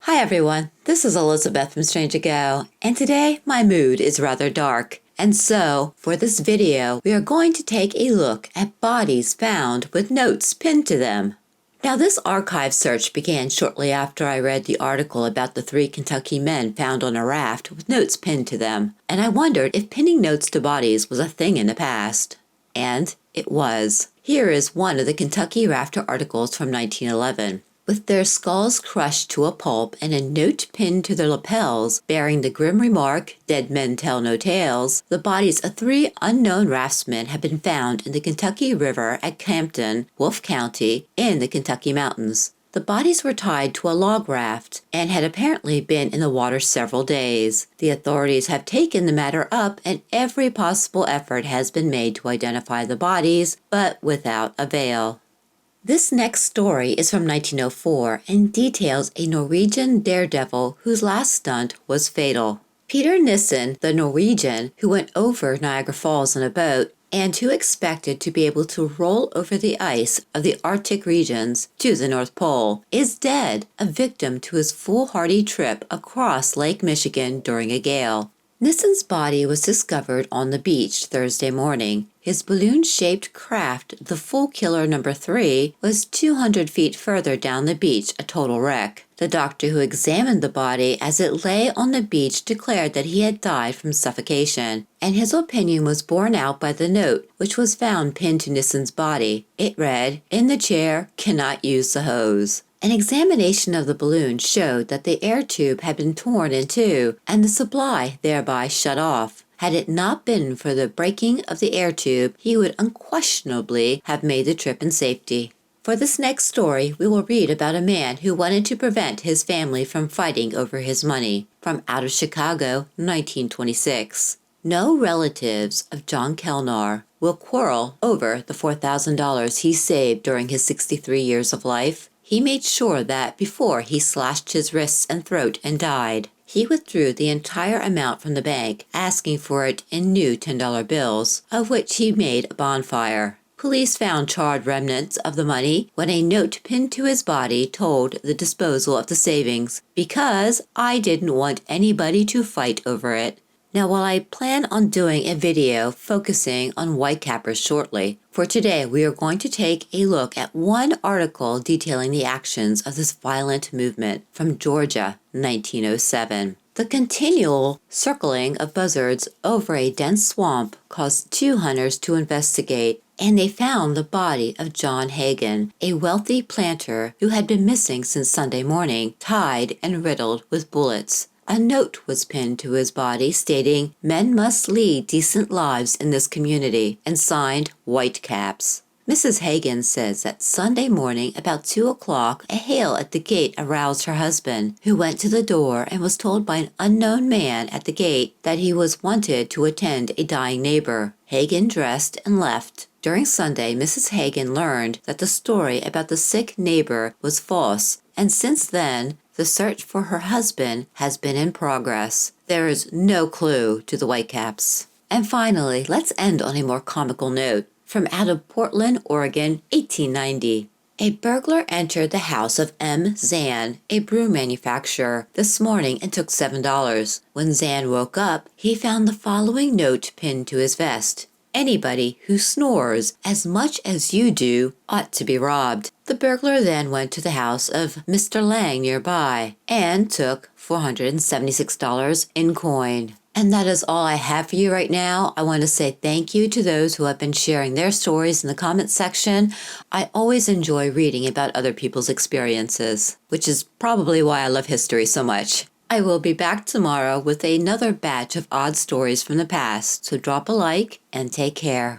Hi everyone, this is Elizabeth from Strange to Go, and today my mood is rather dark. And so, for this video, we are going to take a look at bodies found with notes pinned to them. Now this archive search began shortly after I read the article about the 3 Kentucky men found on a raft with notes pinned to them, and I wondered if pinning notes to bodies was a thing in the past. And it was. Here is one of the Kentucky rafter articles from 1911. With their skulls crushed to a pulp and a note pinned to their lapels bearing the grim remark, "Dead men tell no tales," the bodies of 3 unknown raftsmen have been found in the Kentucky River at Campton, Wolfe County, in the Kentucky mountains. The bodies were tied to a log raft and had apparently been in the water several days. The authorities have taken the matter up and every possible effort has been made to identify the bodies, but without avail. This next story is from 1904 and details a Norwegian daredevil whose last stunt was fatal. Peter Nissen, the Norwegian who went over Niagara Falls in a boat and who expected to be able to roll over the ice of the Arctic regions to the North Pole, is dead, a victim to his foolhardy trip across Lake Michigan during a gale. Nissen's body was discovered on the beach Thursday morning. His balloon-shaped craft, the Fool Killer No. 3, was 200 feet further down the beach, a total wreck. The doctor who examined the body as it lay on the beach declared that he had died from suffocation, and his opinion was borne out by the note, which was found pinned to Nissen's body. It read, "In the chair, cannot use the hose." An examination of the balloon showed that the air tube had been torn in two, and the supply thereby shut off. Had it not been for the breaking of the air tube, he would unquestionably have made the trip in safety. For this next story, we will read about a man who wanted to prevent his family from fighting over his money. From Out of Chicago, 1926. No relatives of John Kelnar will quarrel over the $4,000 he saved during his 63 years of life. He made sure that before he slashed his wrists and throat and died, he withdrew the entire amount from the bank, asking for it in new $10 bills, of which he made a bonfire. Police found charred remnants of the money when a note pinned to his body told the disposal of the savings, "Because I didn't want anybody to fight over it." Now, while I plan on doing a video focusing on whitecappers shortly, for today we are going to take a look at one article detailing the actions of this violent movement from Georgia, 1907. The continual circling of buzzards over a dense swamp caused 2 hunters to investigate, and they found the body of John Hagan, a wealthy planter who had been missing since Sunday morning, tied and riddled with bullets. A note was pinned to his body stating, "Men must lead decent lives in this community," and signed Whitecaps. Mrs. Hagan says that Sunday morning about 2 o'clock, a hail at the gate aroused her husband, who went to the door and was told by an unknown man at the gate that he was wanted to attend a dying neighbor. Hagan dressed and left. During Sunday, Mrs. Hagan learned that the story about the sick neighbor was false, and since then, the search for her husband has been in progress. There is no clue to the Whitecaps. And finally, let's end on a more comical note. From out of Portland, Oregon, 1890. A burglar entered the house of M. Zan, a broom manufacturer, this morning and took $7. When Zan woke up, he found the following note pinned to his vest. "Anybody who snores as much as you do ought to be robbed." The burglar then went to the house of Mr. Lang nearby and took $476 in coin. And that is all I have for you right now. I want to say thank you to those who have been sharing their stories in the comments section. I always enjoy reading about other people's experiences, which is probably why I love history so much. I will be back tomorrow with another batch of odd stories from the past, so drop a like and take care.